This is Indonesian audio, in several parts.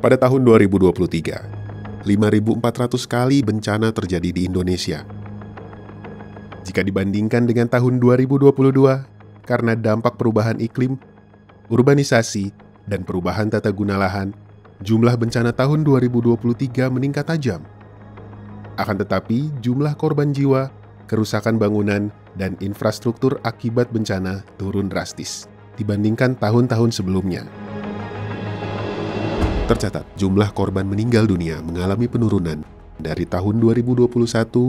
Pada tahun 2023, 5.400 kali bencana terjadi di Indonesia. Jika dibandingkan dengan tahun 2022, karena dampak perubahan iklim, urbanisasi, dan perubahan tata guna lahan, jumlah bencana tahun 2023 meningkat tajam. Akan tetapi, jumlah korban jiwa, kerusakan bangunan, dan infrastruktur akibat bencana turun drastis dibandingkan tahun-tahun sebelumnya. Tercatat, jumlah korban meninggal dunia mengalami penurunan dari tahun 2021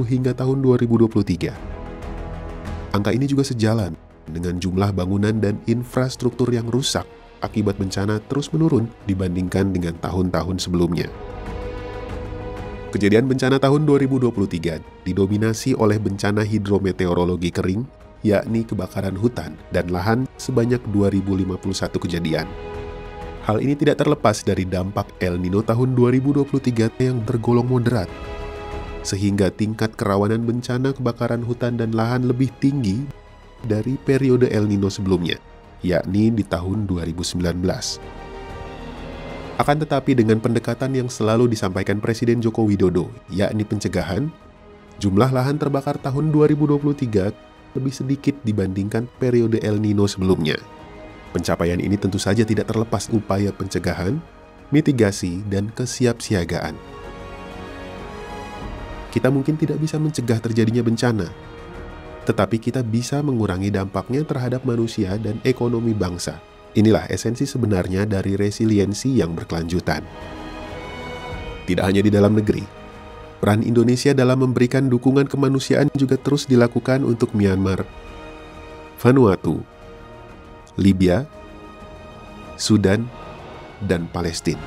hingga tahun 2023. Angka ini juga sejalan dengan jumlah bangunan dan infrastruktur yang rusak akibat bencana terus menurun dibandingkan dengan tahun-tahun sebelumnya. Kejadian bencana tahun 2023 didominasi oleh bencana hidrometeorologi kering, yakni kebakaran hutan dan lahan sebanyak 2.051 kejadian. Hal ini tidak terlepas dari dampak El Nino tahun 2023 yang tergolong moderat, sehingga tingkat kerawanan bencana kebakaran hutan dan lahan lebih tinggi dari periode El Nino sebelumnya, yakni di tahun 2019. Akan tetapi dengan pendekatan yang selalu disampaikan Presiden Joko Widodo, yakni pencegahan, jumlah lahan terbakar tahun 2023 lebih sedikit dibandingkan periode El Nino sebelumnya. Pencapaian ini tentu saja tidak terlepas upaya pencegahan, mitigasi, dan kesiapsiagaan. Kita mungkin tidak bisa mencegah terjadinya bencana, tetapi kita bisa mengurangi dampaknya terhadap manusia dan ekonomi bangsa. Inilah esensi sebenarnya dari resiliensi yang berkelanjutan. Tidak hanya di dalam negeri, peran Indonesia dalam memberikan dukungan kemanusiaan juga terus dilakukan untuk Myanmar, Vanuatu, Libya, Sudan, dan Palestina.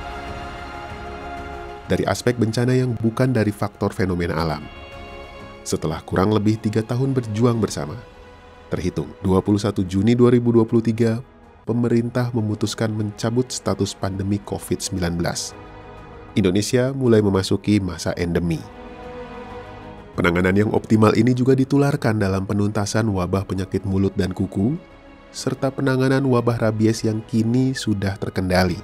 Dari aspek bencana yang bukan dari faktor fenomena alam. Setelah kurang lebih 3 tahun berjuang bersama, terhitung 21 Juni 2023, pemerintah memutuskan mencabut status pandemi COVID-19. Indonesia mulai memasuki masa endemi. Penanganan yang optimal ini juga ditularkan dalam penuntasan wabah penyakit mulut dan kuku, serta penanganan wabah rabies yang kini sudah terkendali.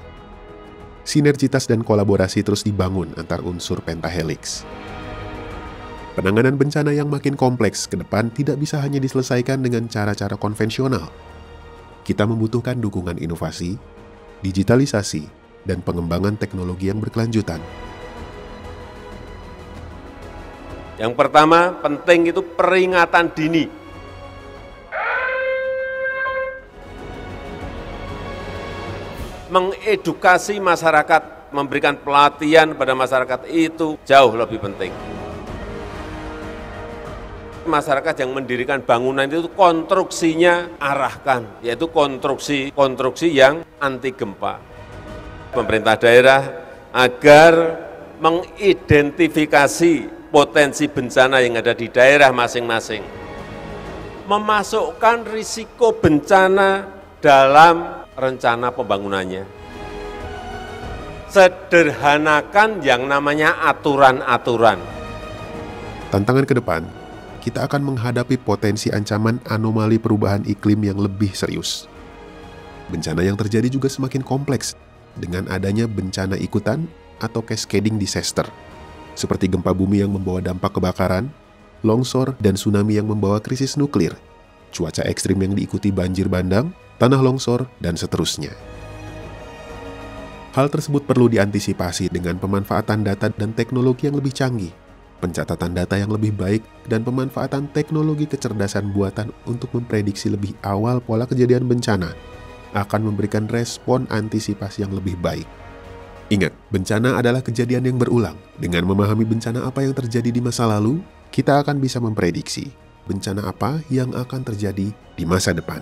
Sinergitas dan kolaborasi terus dibangun antar unsur pentahelix. Penanganan bencana yang makin kompleks ke depan tidak bisa hanya diselesaikan dengan cara-cara konvensional. Kita membutuhkan dukungan inovasi, digitalisasi, dan pengembangan teknologi yang berkelanjutan. Yang pertama, penting itu peringatan dini. Mengedukasi masyarakat, memberikan pelatihan pada masyarakat itu jauh lebih penting. Masyarakat yang mendirikan bangunan itu konstruksinya arahkan, yaitu konstruksi yang anti gempa. Pemerintah daerah agar mengidentifikasi potensi bencana yang ada di daerah masing-masing. Memasukkan risiko bencana dalam rencana pembangunannya. Sederhanakan yang namanya aturan-aturan. Tantangan ke depan, kita akan menghadapi potensi ancaman anomali perubahan iklim yang lebih serius. Bencana yang terjadi juga semakin kompleks dengan adanya bencana ikutan atau cascading disaster, seperti gempa bumi yang membawa dampak kebakaran, longsor, dan tsunami yang membawa krisis nuklir, cuaca ekstrim yang diikuti banjir bandang, tanah longsor, dan seterusnya. Hal tersebut perlu diantisipasi dengan pemanfaatan data dan teknologi yang lebih canggih, pencatatan data yang lebih baik, dan pemanfaatan teknologi kecerdasan buatan untuk memprediksi lebih awal pola kejadian bencana akan memberikan respon antisipasi yang lebih baik. Ingat, bencana adalah kejadian yang berulang. Dengan memahami bencana apa yang terjadi di masa lalu, kita akan bisa memprediksi bencana apa yang akan terjadi di masa depan.